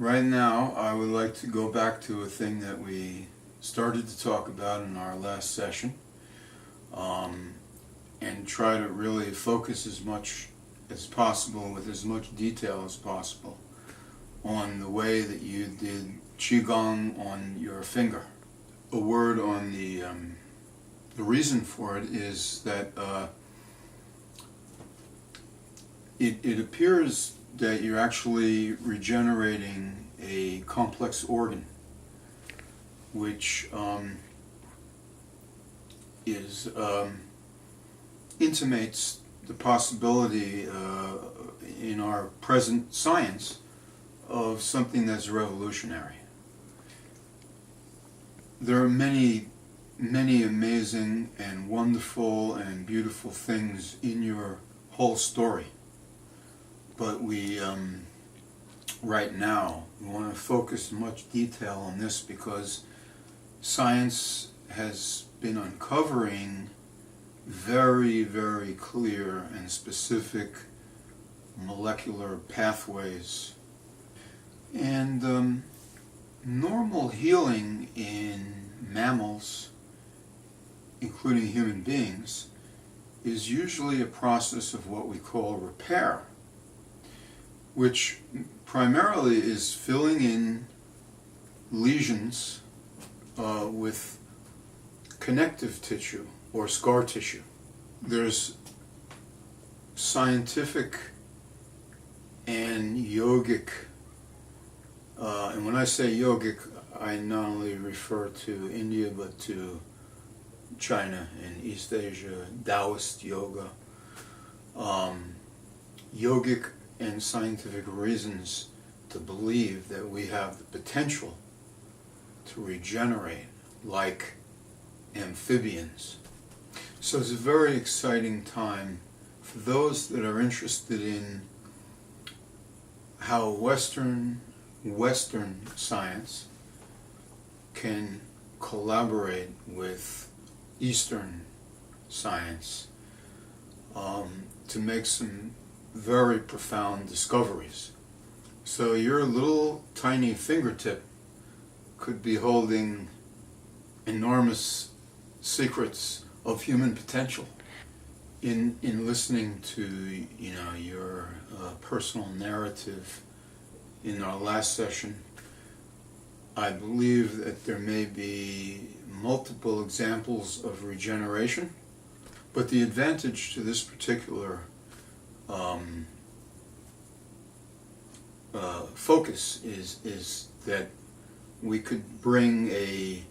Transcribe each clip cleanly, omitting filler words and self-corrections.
Right now, I would like to go back to a thing that we started to talk about in our last session, and try to really focus as much as possible, with as much detail as possible, on the way that you did Qigong on your finger. A word on the reason for it is that it appears that you're actually regenerating a complex organ, which intimates the possibility in our present science of something that's revolutionary. There are many, many amazing and wonderful and beautiful things in your whole story. But we, right now, we want to focus much detail on this because science has been uncovering very, very clear and specific molecular pathways. And normal healing in mammals, including human beings, is usually a process of what we call repair, which primarily is filling in lesions with connective tissue or scar tissue. There's scientific and yogic, and when I say yogic, I not only refer to India but to China and East Asia, Taoist yoga, yogic and scientific reasons to believe that we have the potential to regenerate like amphibians. So it's a very exciting time for those that are interested in how Western science can collaborate with Eastern science to make some very profound discoveries. So your little tiny fingertip could be holding enormous secrets of human potential. In listening to your personal narrative in our last session, I believe that there may be multiple examples of regeneration, but the advantage to this particular focus is that we could bring a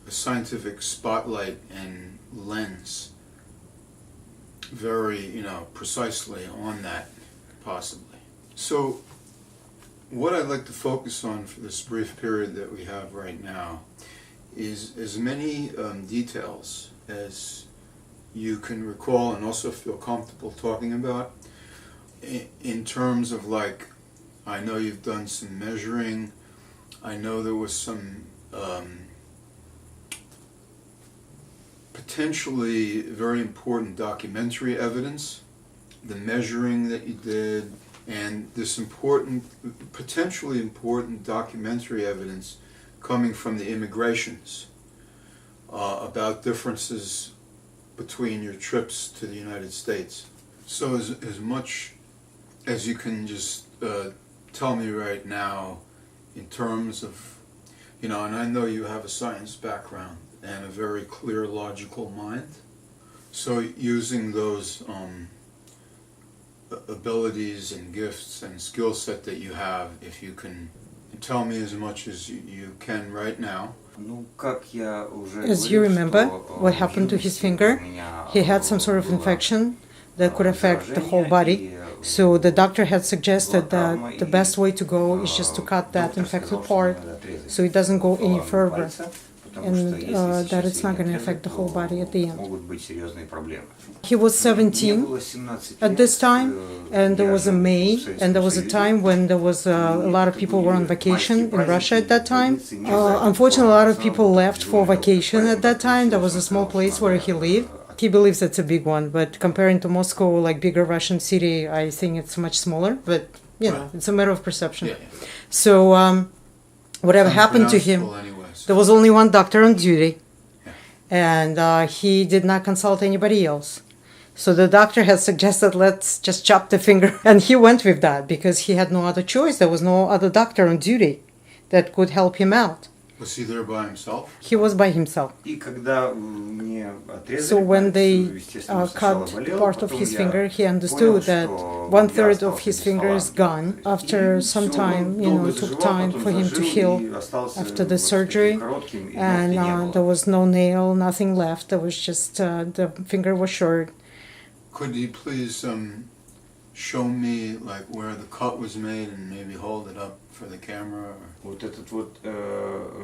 scientific spotlight and lens very, precisely on that, possibly. So what I'd like to focus on for this brief period that we have right now is as many details as you can recall and also feel comfortable talking about, in terms of, like, I know you've done some measuring. I know there was some potentially very important documentary evidence, the measuring that you did, and this potentially important documentary evidence coming from the immigrations about differences between your trips to the United States. So as much as you can just tell me right now in terms of, and I know you have a science background and a very clear logical mind, so using those abilities and gifts and skill set that you have, if you can tell me as much as you can right now. As you remember, what happened to his finger? He had some sort of infection that could affect the whole body. So the doctor had suggested that the best way to go is just to cut that infected part so it doesn't go any further, and that it's not going to affect the whole body at the end. He was 17 at this time, and there was a May, and there was a time when there was a lot of people were on vacation in Russia at that time. Unfortunately, a lot of people left for vacation at that time. There was a small place where he lived. He believes it's a big one, but comparing to Moscow, like bigger Russian city, I think it's much smaller. But You know, Right. it's a matter of perception. Yeah. So whatever happened to him, Unpronounceable anyways. there was only one doctor on duty, Yeah. and he did not consult anybody else. So the doctor had suggested, let's just chop the finger, and he went with that because he had no other choice. There was no other doctor on duty that could help him out. Was he there by himself? He was by himself. И когда мне отрезали So when палец, they естественно, сначала cut болело, part of потом his я finger, he понял, understood that что 1/3 я of his остался finger is без gone. таланта. After И some всё, time, он you know, долго it took заживал, time потом for him to зажил, heal и остался after the вот surgery, таким коротким, и and ногти не было. there was no nail, nothing left. There was just the finger was short. Could you please show me like where the cut was made and maybe hold it up for the camera? Or... Вот этот вот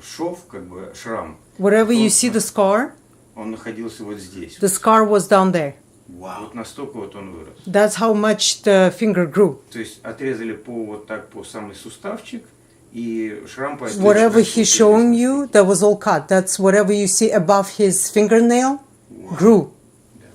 шов, как бы шрам, Wherever you see the scar, он находился вот здесь. the scar was down there. Wow. Вот настолько вот он вырос. That's how much the finger grew. То есть отрезали по вот так по самый суставчик, и шрам по Whatever he's showing you, that was all cut. That's whatever you see above his fingernail grew.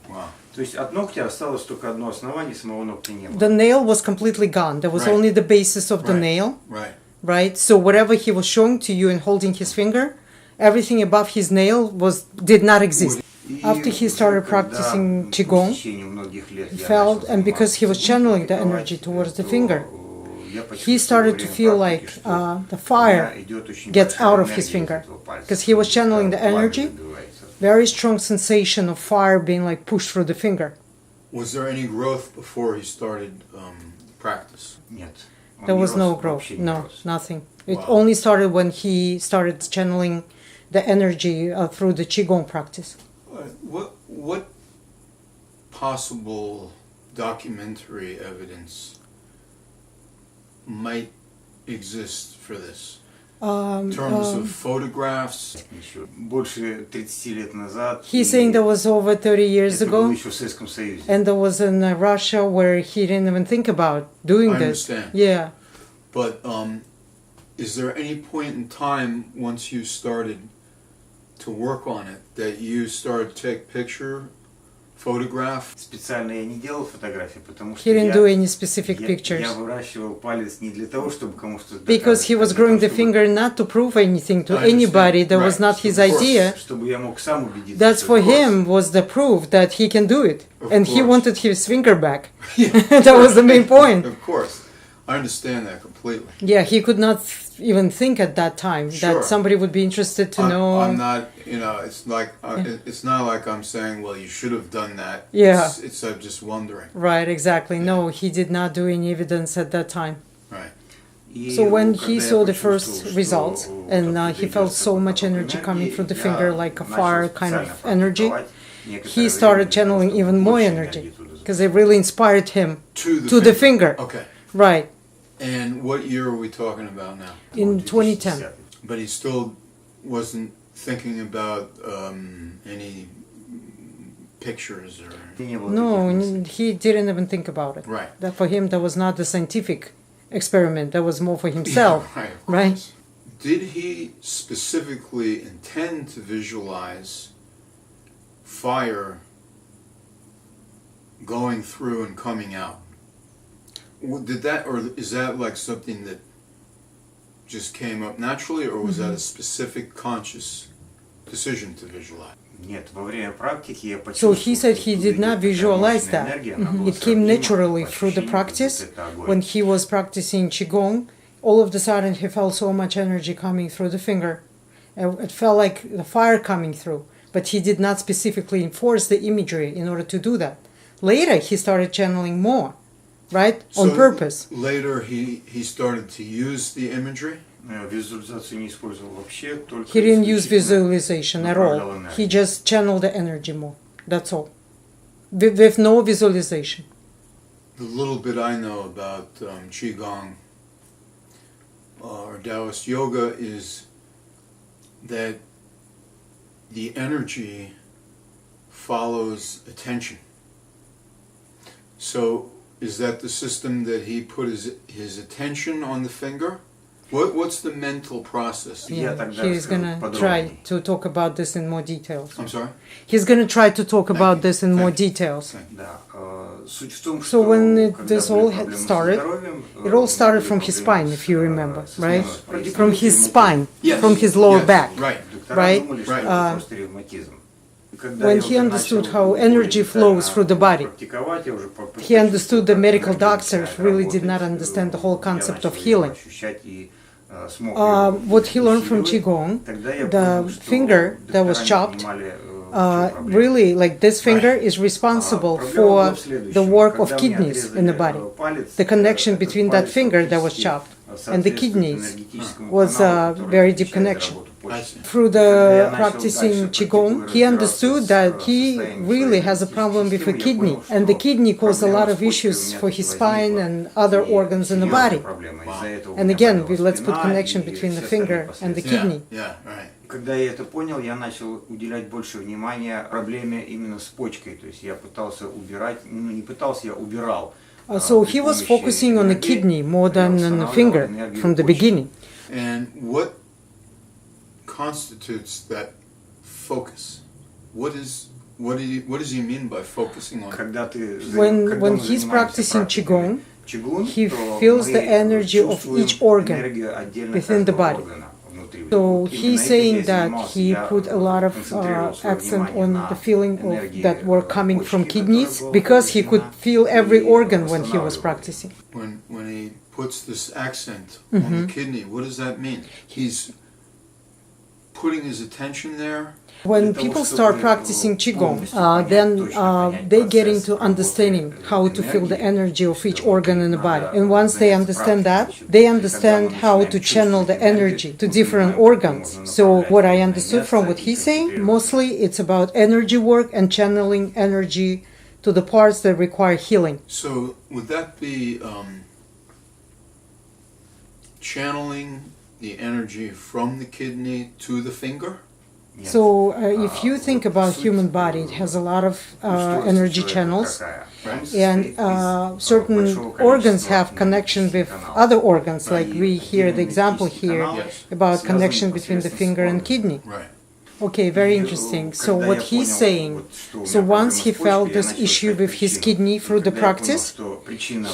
Wow. То есть от ногтя осталось только одно основание, самого ногтя не было. The nail was completely gone. There was Right. only the basis of the Right. nail, Right. right? So whatever he was showing to you and holding his finger, everything above his nail did not exist. И After he уже started когда practicing по Qigong, течению многих лет я felt, начал and because he was заниматься channeling the практиковать, energy towards the то, finger, я he почувствовал started во to время feel практики, like что the у fire меня идет очень gets большая out of his энергия из finger. этого пальца. Because he was channeling the Пламя energy, выбивается. very strong sensation of fire being like pushed through the finger. Was there any growth before he started practice? Нет. Он There не was рос, no growth, вообще не no, рос. nothing. It Wow. only started when he started channeling the energy through the Qigong practice. What possible documentary evidence might exist for this? In terms of photographs? Еще больше 30 лет назад. He's saying that was over 30 years это было ago, еще в Советском Союзе. and there was in Russia where he didn't even think about doing I this. understand. Yeah. But is there any point in time once you started to work on it that you started to take picture, photograph? Специально я не делал фотографии, потому что He didn't do any specific я pictures. выращивал палец не для того, чтобы кому-то Because he was growing the finger not to prove anything to I understand. anybody. That was Right. not his Of course. idea. чтобы я мог сам убедиться. That's что for это him was the proof that he can do it. Of And he course. wanted his finger back. Yeah. That was the main point. Of course. I understand that completely. Yeah, he could not even think at that time Sure. that somebody would be interested to know. I'm not, it's like, it's not like I'm saying, well, you should have done that. Yeah. It's I'm just wondering. Right, exactly. No, he did not do any evidence at that time. Right. И So when когда he я saw the почувствовал, first что results, вот and оттуда he идет felt so такой much поток energy coming энергии, through the я finger, like a начал fire kind of специально energy, практиковать некоторое he время started для того, channeling чтобы even more больше energy. энергии туда Because it really inspired him To the to the finger. Okay. Right, And what year are we talking about now? in Вот 2010. 2010. But he still wasn't thinking about any pictures or... Не было No, таких мыслей. he didn't even think about it. Right. That for him, that was not the scientific experiment. That was more for himself. Yeah, right. Of right? course. Did he specifically intend to visualize fire going through and coming out? Did that, or is that like something that just came up naturally, or was that a specific conscious decision to visualize? Нет, во время практики я So почувствовал, he said что he оттуда did идет not такая visualize мощная that. энергия, она была It came сравнима naturally по through the ощущениям, как practice. будто это огонь. When he was practicing Qigong, all of a sudden he felt so much energy coming through the finger. It felt like the fire coming through. But he did not specifically enforce the imagery in order to do that. Later, he started channeling more, right? On So purpose. Later, he started to use the imagery. Визуализацию не использовал вообще, только He didn't use исключительно visualization at направлял all. энергию. He just channeled the energy more. That's all. With no visualization. The little bit I know about Qigong or Taoist yoga is that the energy follows attention. So is that the system that he put his attention on the finger? What's the mental process? Я Yeah, тогда he's расскажу gonna подробнее. try to talk about this in more details. I'm sorry? He's gonna try to talk about you. this in more Thank you. details. Да, суть в том, So что when когда this были all проблемы со started, здоровьем, it all started были from his проблемы spine, с, if you remember, с right? спиной. From his spine, Yes. from his lower Yes. back. Right. Доктора right? думали, что Right. это просто ревматизм. И когда When я he уже understood начал how energy более flows through the body, практиковать, я уже he understood the medical почувствовал, doctors как really did not работать, understand the whole я concept начал of её healing. ощущать и, смог её What he learned from усиливать. Qigong, Тогда я the понял, что finger that was доктора не chopped, понимали, в чём проблема. really, like this finger is responsible Проблема for была в следующем. the work Когда of мне kidneys in the отрезали, body. палец, The connection этот between that палец finger that was фактически chopped and the соответствует kidneys энергетическому was каналу, a который very deep отвечает за connection. работу I почки. see. Through Когда я the начал practicing дальше Qigong, he практикую understood разбираться that с he состоянием really своей has a problem with the энергетической системы, я kidney, понял, and the что kidney caused a проблема lot с of почкой у issues меня for таки his spine возникла. and other И organs in the серьезная body. проблема. Из-за этого у And меня again, болела let's put спина connection и between the все остальные finger and the последствия. kidney. Yeah, right. Когда я это понял, я начал уделять больше внимания проблеме именно с почкой. То есть я пытался убирать, ну не пытался, я убирал. So he was focusing on the kidney more than on the finger from the beginning. And what constitutes that focus? What does he mean by focusing on? Когда ты, When he's practicing Qigong, Qigong, he то feels the мы energy of чувствуем each organ энергию отдельно within the каждого body. органа внутри. So Вот he's именно этим saying я that занимался. he Я put a lot of концентрировал своё accent внимание on на the feeling of, энергии that were coming from почки, kidneys которая была because he could повреждена, feel every и organ when he was восстанавливал. practicing. When he puts this accent on the kidney, what does that mean? He's putting his attention there. When people start practicing Qigong, then they get into understanding how to feel the energy of each organ in the body. And once they understand that, they understand how to channel the energy to different organs. So what I understood from what he's saying, mostly it's about energy work and channeling energy to the parts that require healing. So would that be channeling the energy from the kidney to the finger? So if you think about human body, it has a lot of energy channels, and certain organs have connection with other organs, like we hear the example here about connection between the finger and kidney. Right. Okay, very interesting. So what he's saying, so once he felt this issue with his kidney through the practice,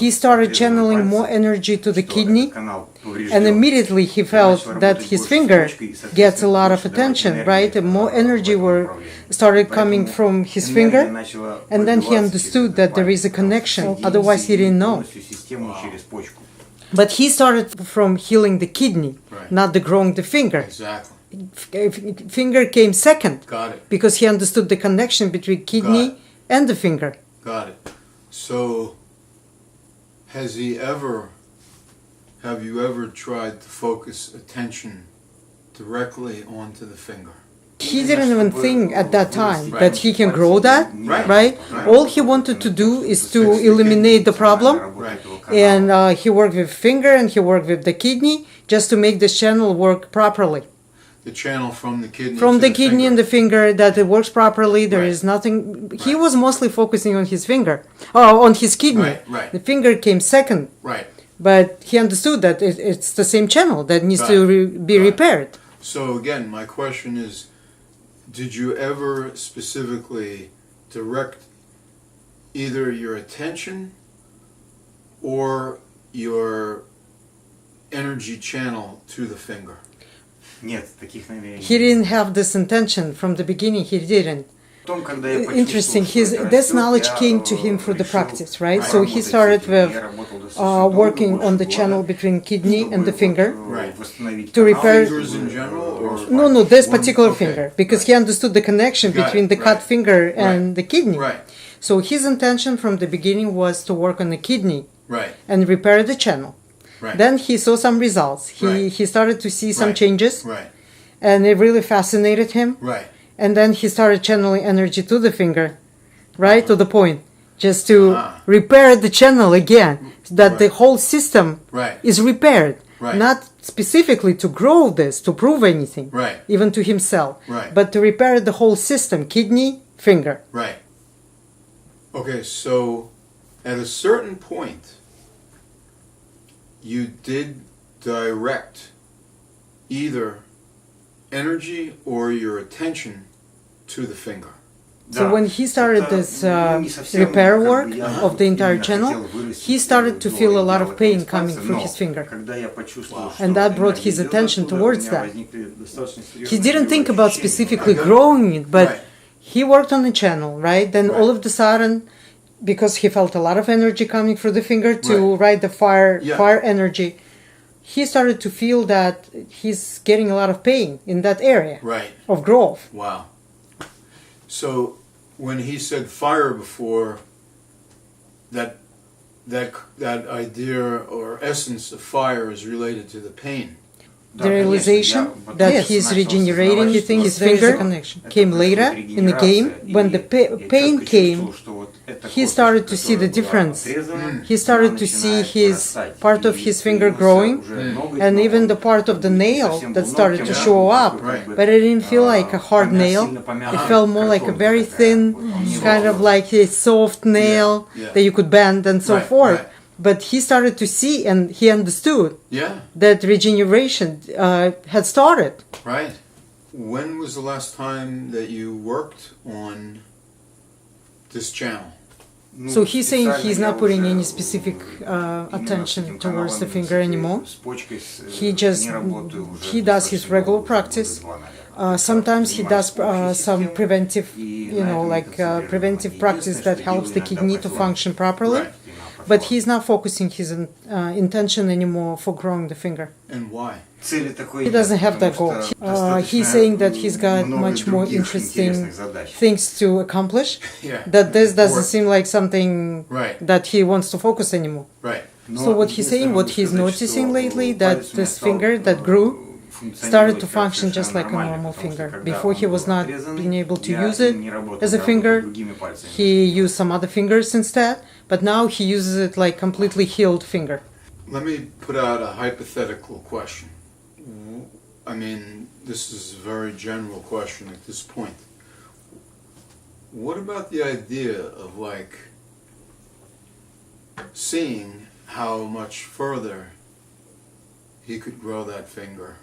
he started channeling more energy to the kidney, and immediately he felt that his finger gets a lot of attention, right? And more energy started coming from his finger, and then he understood that there is a connection, otherwise he didn't know. But he started from healing the kidney, not the growing the finger. Exactly. Finger came second. Got it. Because he understood the connection between kidney and the finger. Got it. So, have you ever tried to focus attention directly onto the finger? He didn't even think at that time that he can grow that, right? All he wanted to do is to eliminate the problem, and he worked with finger and he worked with the kidney just to make this channel work properly. The channel from the kidney From to the kidney finger. and the finger, that it works properly. There Right. is nothing. He was mostly focusing on his finger, on his kidney. Right. The finger came second, Right. but he understood that it's the same channel that needs to be Right. repaired. So again, my question is, did you ever specifically direct either your attention or your energy channel to the finger? Нет, таких намерений. He didn't have this intention from the beginning. He didn't. Потом, когда я Interesting. почувствовал, что это This растет, knowledge я, came to him through the решил practice, right? So he работать с started этим. with Я работал достаточно working долго, on the больше channel года, between kidney and the чтобы finger. Right. восстановить To канал, repair- чтобы, Fingers in general, or- No, this One- particular okay. finger, because he understood the connection Got it, between the cut right. finger and the kidney. Right. So his intention from the beginning was to work on the kidney Right. and repair the channel. Right. Then he saw some results. Right. He started to see some Right. changes, Right. and it really fascinated him. Right. And then he started channeling energy to the finger, right to the point, just to repair the channel again, so that the Right. whole system Right. is repaired, Right. not specifically to grow this, to prove anything, Right. even to himself, Right. but to repair the whole system, kidney, finger. Right. Okay, so at a certain point, you did direct either energy or your attention to the finger. So when he started this repair work of the entire channel, he started to feel a lot of pain coming through his finger. And that brought his attention towards that. He didn't think about specifically growing it, but Right. he worked on the channel, right? Then all of a sudden, because he felt a lot of energy coming through the finger to Right. the Yeah. fire energy, he started to feel that he's getting a lot of pain in that area Right. of growth. Wow. So when he said fire before, that idea or essence of fire is related to the pain. The realization that he's regenerating his finger came later in the game. When the pain came, he started to see the difference. He started to see his part of his finger growing, and even the part of the nail that started to show up. Right. But it didn't feel like a hard nail. It felt more like a very thin, kind of like a soft nail Yeah. that you could bend and so Right, forth. right. But he started to see and he understood Yeah. that regeneration had started. Right. When was the last time that you worked on this channel? So he's saying he's not putting any specific attention towards the finger anymore. He does his regular practice. Sometimes he does some preventive, preventive practice that helps the kidney to function properly. Right. But he's not focusing his intention anymore for growing the finger. And why? He doesn't have that goal. He's saying that he's got much more interesting things to accomplish. Yeah. That this doesn't seem like something Right. that he wants to focus anymore. Right. So what he's saying, what he's noticing lately, that this finger that grew started to function just like a normal finger. Before he was not being able to use it as a finger. He used some other fingers instead, but now he uses it like completely healed finger. Let me put out a hypothetical question. I mean, this is a very general question at this point. What about the idea of like seeing how much further he could grow that finger?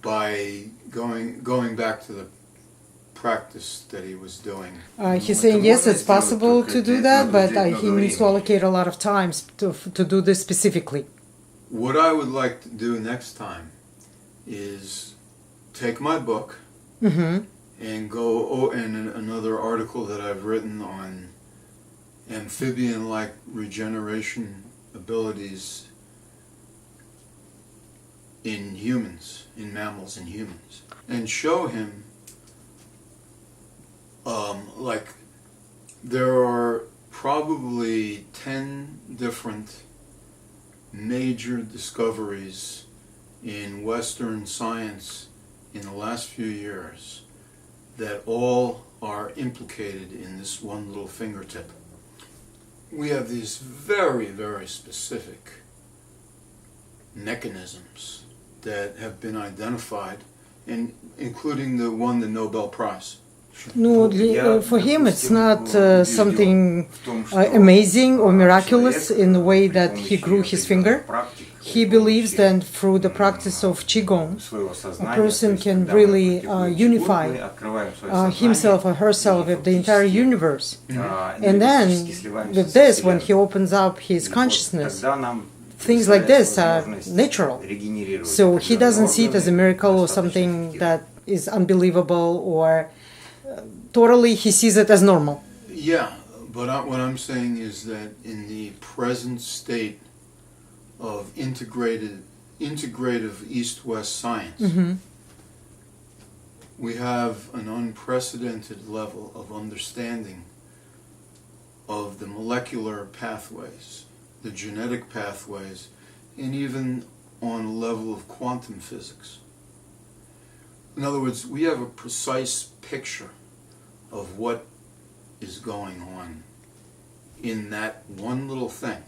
By going back to the practice that he was doing. He's saying yes, it's possible to do that, but he needs to allocate a lot of time to do this specifically. What I would like to do next time is take my book and go and another article that I've written on amphibian-like regeneration abilities in humans, in mammals and humans, and show him like there are probably 10 different major discoveries in Western science in the last few years that all are implicated in this one little fingertip. We have these very, very specific mechanisms that have been identified, and including the Nobel Prize. No, for him it's not something amazing or miraculous in the way that he grew his finger. He believes that through the practice of Qigong, a person can really unify himself or herself with the entire universe. And then, with this, when he opens up his consciousness, things like this are natural. So he doesn't see it as a miracle or something that is unbelievable or totally he sees it as normal. Yeah, but what I'm saying is that in the present state of integrative East-West science, we have an unprecedented level of understanding of the molecular pathways, the genetic pathways, and even on a level of quantum physics. In other words, we have a precise picture of what is going on in that one little thing.